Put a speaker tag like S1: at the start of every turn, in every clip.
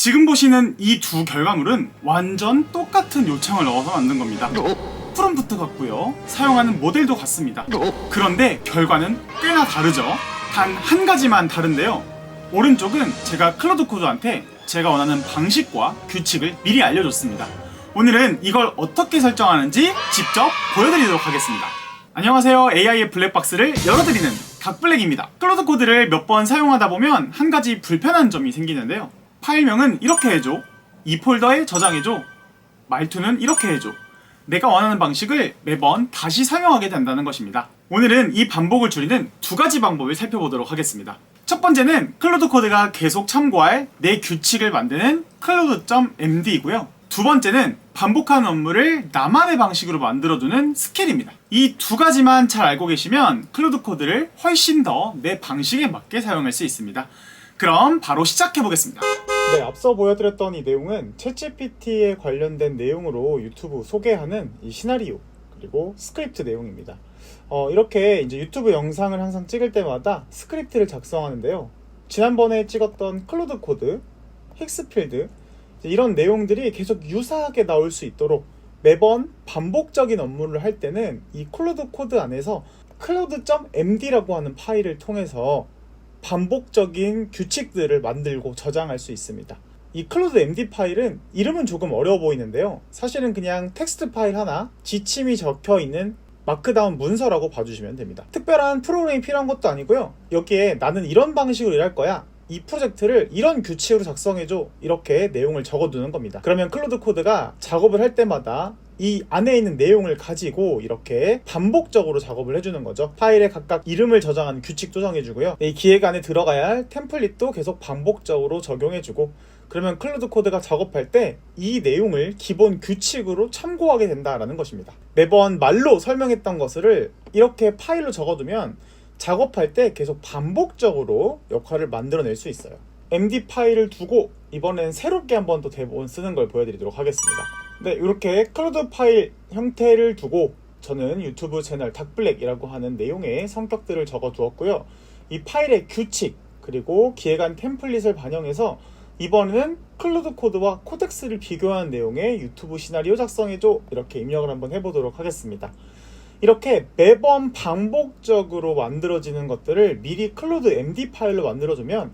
S1: 지금 보시는 이 두 결과물은 완전 똑같은 요청을 넣어서 만든 겁니다. 프롬프트 같고요, 사용하는 모델도 같습니다. 그런데 결과는 꽤나 다르죠. 단 한 가지만 다른데요, 오른쪽은 제가 클로드 코드한테 제가 원하는 방식과 규칙을 미리 알려줬습니다. 오늘은 이걸 어떻게 설정하는지 직접 보여드리도록 하겠습니다. 안녕하세요, AI의 블랙박스를 열어드리는 닥블랙입니다. 클로드 코드를 몇 번 사용하다 보면 한 가지 불편한 점이 생기는데요, 파일명은 이렇게 해줘, 이 폴더에 저장해줘, 말투는 이렇게 해줘, 내가 원하는 방식을 매번 다시 설명하게 된다는 것입니다. 오늘은 이 반복을 줄이는 두 가지 방법을 살펴보도록 하겠습니다. 첫 번째는 클로드 코드가 계속 참고할 내 규칙을 만드는 클로드.md이고요. 두 번째는 반복하는 업무를 나만의 방식으로 만들어두는 스킬입니다. 이 두 가지만 잘 알고 계시면 클로드 코드를 훨씬 더 내 방식에 맞게 사용할 수 있습니다. 그럼 바로 시작해보겠습니다.
S2: 네, 앞서 보여드렸던 이 내용은 챗GPT에 관련된 내용으로 유튜브 소개하는 이 시나리오 그리고 스크립트 내용입니다. 이렇게 이제 유튜브 영상을 항상 찍을 때마다 스크립트를 작성하는데요. 지난번에 찍었던 클로드 코드, 힉스필드 이런 내용들이 계속 유사하게 나올 수 있도록 매번 반복적인 업무를 할 때는 이 클로드 코드 안에서 클로드.md라고 하는 파일을 통해서 반복적인 규칙들을 만들고 저장할 수 있습니다. 이 클로드 MD 파일은 이름은 조금 어려워 보이는데요, 사실은 그냥 텍스트 파일 하나, 지침이 적혀 있는 마크다운 문서라고 봐주시면 됩니다. 특별한 프로그램이 필요한 것도 아니고요, 여기에 나는 이런 방식으로 일할 거야, 이 프로젝트를 이런 규칙으로 작성해줘, 이렇게 내용을 적어두는 겁니다. 그러면 클로드 코드가 작업을 할 때마다 이 안에 있는 내용을 가지고 이렇게 반복적으로 작업을 해주는 거죠. 파일에 각각 이름을 저장하는 규칙도 정해주고요, 이 기획 안에 들어가야 할 템플릿도 계속 반복적으로 적용해주고, 그러면 클로드 코드가 작업할 때 이 내용을 기본 규칙으로 참고하게 된다라는 것입니다. 매번 말로 설명했던 것을 이렇게 파일로 적어두면 작업할 때 계속 반복적으로 역할을 만들어낼 수 있어요. MD 파일을 두고 이번엔 새롭게 한번 또 대본 쓰는 걸 보여드리도록 하겠습니다. 네, 이렇게 클로드 파일 형태를 두고 저는 유튜브 채널 닥블랙이라고 하는 내용의 성격들을 적어 두었고요. 이 파일의 규칙 그리고 기획안 템플릿을 반영해서 이번에는 클로드 코드와 코덱스를 비교한 내용의 유튜브 시나리오 작성해줘, 이렇게 입력을 한번 해보도록 하겠습니다. 이렇게 매번 반복적으로 만들어지는 것들을 미리 클로드 MD 파일로 만들어주면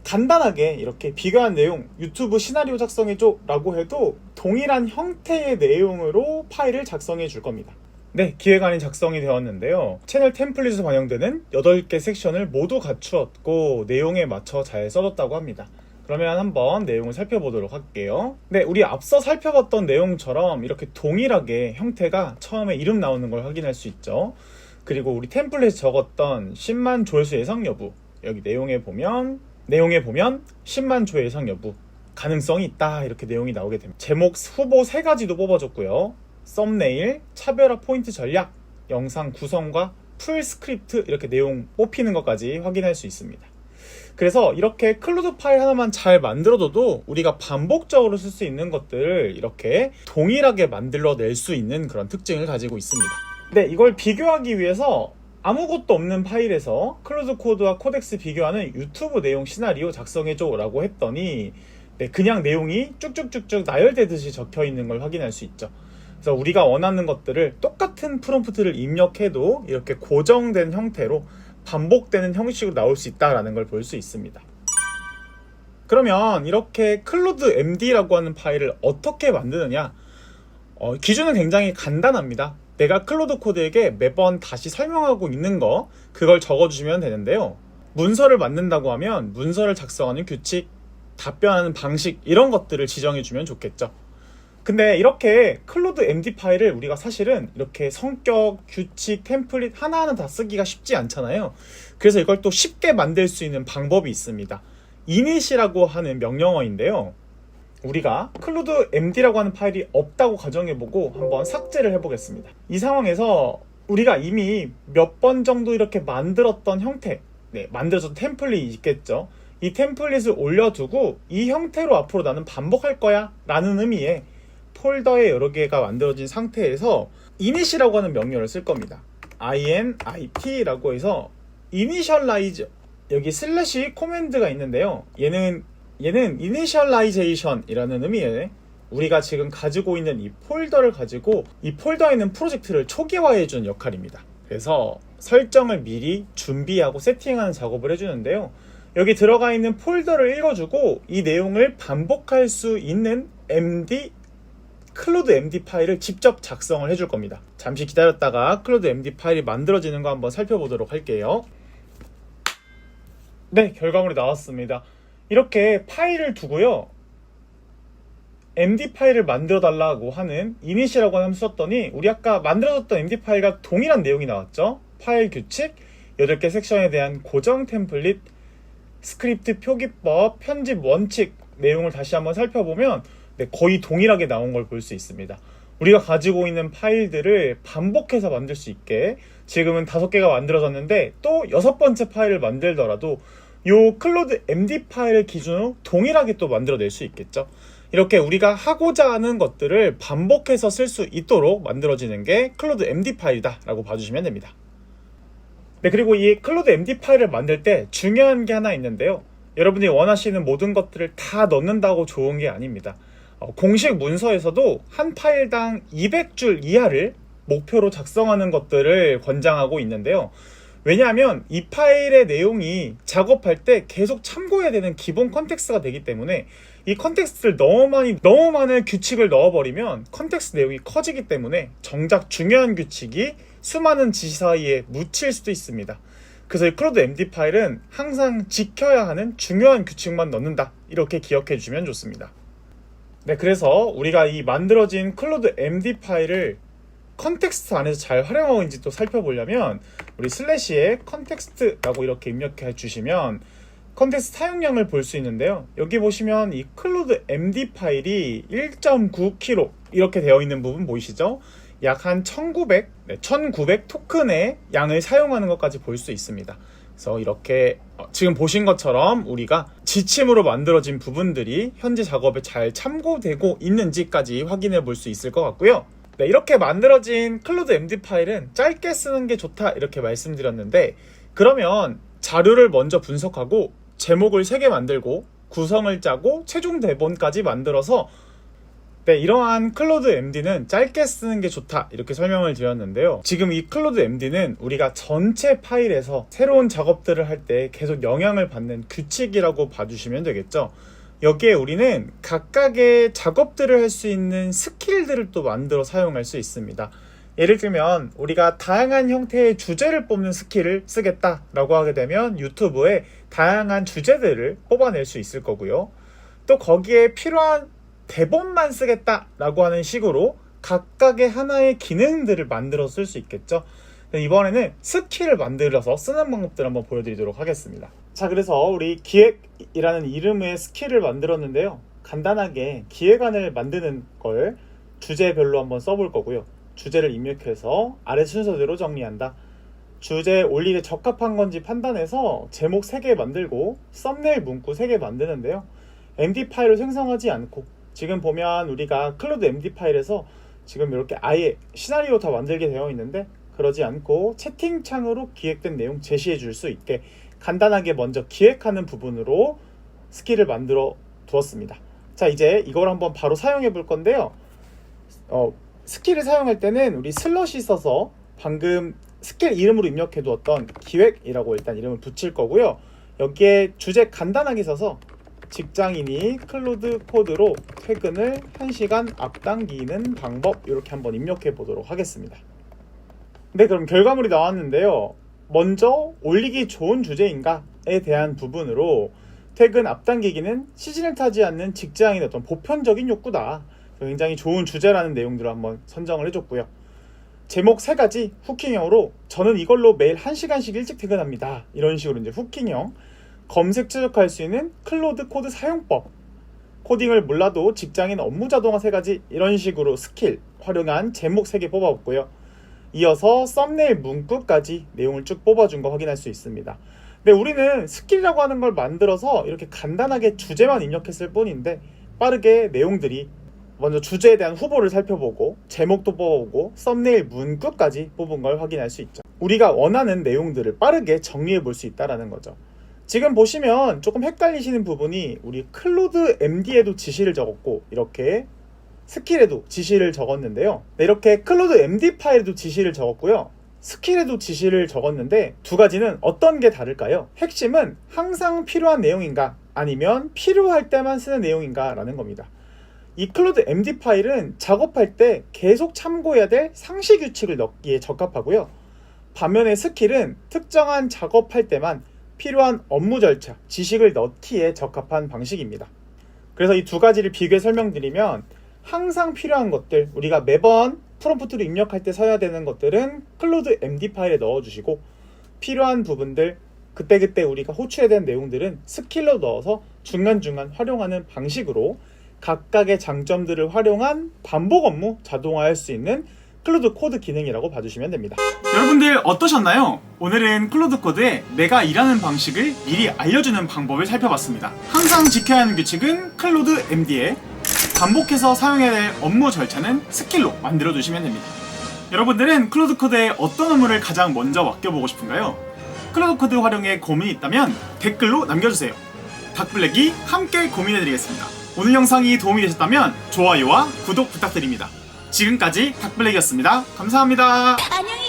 S2: 간단하게 이렇게 비교한 내용, 유튜브 시나리오 작성해줘 라고 해도 동일한 형태의 내용으로 파일을 작성해 줄 겁니다. 네, 기획안이 작성이 되었는데요, 채널 템플릿에서 반영되는 8개 섹션을 모두 갖추었고 내용에 맞춰 잘 써줬다고 합니다. 그러면 한번 내용을 살펴보도록 할게요. 네, 우리 앞서 살펴봤던 내용처럼 이렇게 동일하게 형태가 처음에 이름 나오는 걸 확인할 수 있죠. 그리고 우리 템플릿에 적었던 10만 조회수 예상 여부, 여기 내용에 보면 10만 조회 예상 여부 가능성이 있다, 이렇게 내용이 나오게 됩니다. 제목 후보 3가지도 뽑아줬고요, 썸네일, 차별화 포인트 전략, 영상 구성과 풀 스크립트, 이렇게 내용 뽑히는 것까지 확인할 수 있습니다. 그래서 이렇게 클로드 파일 하나만 잘 만들어둬도 우리가 반복적으로 쓸 수 있는 것들을 이렇게 동일하게 만들어낼 수 있는 그런 특징을 가지고 있습니다. 네, 이걸 비교하기 위해서 아무것도 없는 파일에서 클로드 코드와 코덱스 비교하는 유튜브 내용 시나리오 작성해줘 라고 했더니 네, 그냥 내용이 쭉쭉쭉쭉 나열되듯이 적혀 있는 걸 확인할 수 있죠. 그래서 우리가 원하는 것들을 똑같은 프롬프트를 입력해도 이렇게 고정된 형태로 반복되는 형식으로 나올 수 있다는 걸 볼 수 있습니다. 그러면 이렇게 클로드 MD라고 하는 파일을 어떻게 만드느냐, 기준은 굉장히 간단합니다. 내가 클로드 코드에게 매번 다시 설명하고 있는 거, 그걸 적어주시면 되는데요, 문서를 만든다고 하면 문서를 작성하는 규칙, 답변하는 방식, 이런 것들을 지정해주면 좋겠죠. 근데 이렇게 클로드 MD 파일을 우리가 사실은 이렇게 성격, 규칙, 템플릿 하나하나 다 쓰기가 쉽지 않잖아요. 그래서 이걸 또 쉽게 만들 수 있는 방법이 있습니다. init이라고 하는 명령어인데요, 우리가 클로드 MD라고 하는 파일이 없다고 가정해보고 한번 삭제를 해보겠습니다. 이 상황에서 우리가 이미 몇 번 정도 이렇게 만들었던 형태, 만들어졌던 템플릿이 있겠죠. 이 템플릿을 올려두고 이 형태로 앞으로 나는 반복할 거야 라는 의미의 폴더에 여러 개가 만들어진 상태에서 init이라고 하는 명령어를 쓸 겁니다. init라고 해서 initialize, 여기 슬래시 코맨드가 있는데요, 얘는 얘는 initialization이라는 의미의 우리가 지금 가지고 있는 이 폴더를 가지고 이 폴더에 있는 프로젝트를 초기화해주는 역할입니다. 그래서 설정을 미리 준비하고 세팅하는 작업을 해주는데요. 여기 들어가 있는 폴더를 읽어주고 이 내용을 반복할 수 있는 클로드 MD 파일을 직접 작성을 해줄 겁니다. 잠시 기다렸다가 클로드 MD 파일이 만들어지는 거 한번 살펴보도록 할게요. 네, 결과물이 나왔습니다. 이렇게 파일을 두고요. MD 파일을 만들어 달라고 하는 init이라고 하는 함수 썼더니 우리 아까 만들어졌던 MD 파일과 동일한 내용이 나왔죠. 파일 규칙, 8개 섹션에 대한 고정 템플릿, 스크립트 표기법, 편집 원칙 내용을 다시 한번 살펴보면 거의 동일하게 나온 걸 볼 수 있습니다. 우리가 가지고 있는 파일들을 반복해서 만들 수 있게 지금은 5개가 만들어졌는데 또 6번째 파일을 만들더라도 요 클로드 MD 파일을 기준으로 동일하게 또 만들어낼 수 있겠죠. 이렇게 우리가 하고자 하는 것들을 반복해서 쓸 수 있도록 만들어지는 게 클로드 MD 파일이다 라고 봐주시면 됩니다. 네, 그리고 이 클로드 MD 파일을 만들 때 중요한 게 하나 있는데요. 여러분이 원하시는 모든 것들을 다 넣는다고 좋은 게 아닙니다. 공식 문서에서도 한 파일당 200줄 이하를 목표로 작성하는 것들을 권장하고 있는데요. 왜냐하면 이 파일의 내용이 작업할 때 계속 참고해야 되는 기본 컨텍스트가 되기 때문에 이 컨텍스트를 너무 많은 규칙을 넣어버리면 컨텍스트 내용이 커지기 때문에 정작 중요한 규칙이 수많은 지시 사이에 묻힐 수도 있습니다. 그래서 이 클로드 MD 파일은 항상 지켜야 하는 중요한 규칙만 넣는다, 이렇게 기억해 주시면 좋습니다. 네, 그래서 우리가 이 만들어진 클로드 MD 파일을 컨텍스트 안에서 잘 활용하고 있는지 또 살펴보려면 우리 슬래시에 컨텍스트라고 이렇게 입력해 주시면 컨텍스트 사용량을 볼 수 있는데요. 여기 보시면 이 클로드 MD 파일이 1.9kB 이렇게 되어 있는 부분 보이시죠? 약 한 1900 토큰의 양을 사용하는 것까지 볼 수 있습니다. 그래서 이렇게 지금 보신 것처럼 우리가 지침으로 만들어진 부분들이 현재 작업에 잘 참고되고 있는지까지 확인해 볼 수 있을 것 같고요. 네, 이렇게 만들어진 클로드 MD 파일은 짧게 쓰는 게 좋다 이렇게 말씀드렸는데, 그러면 자료를 먼저 분석하고 제목을 3개 만들고 구성을 짜고 최종 대본까지 만들어서 이러한 클로드 MD는 짧게 쓰는 게 좋다 이렇게 설명을 드렸는데요. 지금 이 클로드 MD는 우리가 전체 파일에서 새로운 작업들을 할 때 계속 영향을 받는 규칙이라고 봐주시면 되겠죠. 여기에 우리는 각각의 작업들을 할 수 있는 스킬들을 또 만들어 사용할 수 있습니다. 예를 들면 우리가 다양한 형태의 주제를 뽑는 스킬을 쓰겠다라고 하게 되면 유튜브에 다양한 주제들을 뽑아낼 수 있을 거고요. 또 거기에 필요한 대본만 쓰겠다라고 하는 식으로 각각의 하나의 기능들을 만들어 쓸 수 있겠죠. 이번에는 스킬을 만들어서 쓰는 방법들을 한번 보여드리도록 하겠습니다. 자, 그래서 우리 기획이라는 이름의 스킬을 만들었는데요. 간단하게 기획안을 만드는 걸 주제별로 한번 써볼 거고요. 주제를 입력해서 아래 순서대로 정리한다. 주제에 올리기에 적합한 건지 판단해서 제목 3개 만들고 썸네일 문구 3개 만드는데요. MD 파일을 생성하지 않고 지금 보면 우리가 클로드 MD 파일에서 지금 이렇게 아예 시나리오 다 만들게 되어 있는데, 그러지 않고 채팅창으로 기획된 내용 제시해 줄 수 있게 간단하게 먼저 기획하는 부분으로 스킬을 만들어 두었습니다. 자, 이제 이걸 한번 바로 사용해 볼 건데요. 스킬을 사용할 때는 우리 슬러시 써서 방금 스킬 이름으로 입력해 두었던 기획이라고 일단 이름을 붙일 거고요. 여기에 주제 간단하게 써서 직장인이 클로드 코드로 퇴근을 1시간 앞당기는 방법, 이렇게 한번 입력해 보도록 하겠습니다. 네, 그럼 결과물이 나왔는데요. 먼저 올리기 좋은 주제인가에 대한 부분으로 퇴근 앞당기기는 시즌을 타지 않는 직장인의 어떤 보편적인 욕구다, 굉장히 좋은 주제라는 내용들을 한번 선정을 해줬고요. 제목 3가지 후킹형으로 저는 이걸로 매일 1시간씩 일찍 퇴근합니다, 이런 식으로 이제 후킹형. 검색 추적할 수 있는 클로드 코드 사용법, 코딩을 몰라도 직장인 업무 자동화 3가지, 이런 식으로 스킬 활용한 제목 3개 뽑아봤고요. 이어서 썸네일 문구까지 내용을 쭉 뽑아준 거 확인할 수 있습니다. 근데 우리는 스킬이라고 하는 걸 만들어서 이렇게 간단하게 주제만 입력했을 뿐인데, 빠르게 내용들이 먼저 주제에 대한 후보를 살펴보고 제목도 뽑아보고 썸네일 문구까지 뽑은 걸 확인할 수 있죠. 우리가 원하는 내용들을 빠르게 정리해 볼 수 있다는 거죠. 지금 보시면 조금 헷갈리시는 부분이 우리 클로드 MD에도 지시를 적었고 이렇게 스킬에도 지시를 적었는데요. 네, 이렇게 클로드 MD 파일에도 지시를 적었고요. 스킬에도 지시를 적었는데 두 가지는 어떤 게 다를까요? 핵심은 항상 필요한 내용인가 아니면 필요할 때만 쓰는 내용인가 라는 겁니다. 이 클로드 MD 파일은 작업할 때 계속 참고해야 될 상시 규칙을 넣기에 적합하고요. 반면에 스킬은 특정한 작업할 때만 필요한 업무 절차, 지식을 넣기에 적합한 방식입니다. 그래서 이 두 가지를 비교해 설명드리면 항상 필요한 것들, 우리가 매번 프롬프트를 입력할 때 써야 되는 것들은 클로드 MD 파일에 넣어주시고 필요한 부분들, 그때그때 우리가 호출해야 되는 내용들은 스킬로 넣어서 중간중간 활용하는 방식으로 각각의 장점들을 활용한 반복 업무 자동화할 수 있는 클로드 코드 기능이라고 봐주시면 됩니다.
S1: 여러분들 어떠셨나요? 오늘은 클로드 코드에 내가 일하는 방식을 미리 알려주는 방법을 살펴봤습니다. 항상 지켜야 하는 규칙은 클로드 MD에, 반복해서 사용해야 될 업무 절차는 스킬로 만들어주시면 됩니다. 여러분들은 클로드 코드에 어떤 업무를 가장 먼저 맡겨보고 싶은가요? 클로드 코드 활용에 고민이 있다면 댓글로 남겨주세요. 닥블랙이 함께 고민해드리겠습니다. 오늘 영상이 도움이 되셨다면 좋아요와 구독 부탁드립니다. 지금까지 닥블랙이었습니다. 감사합니다.
S3: 안녕히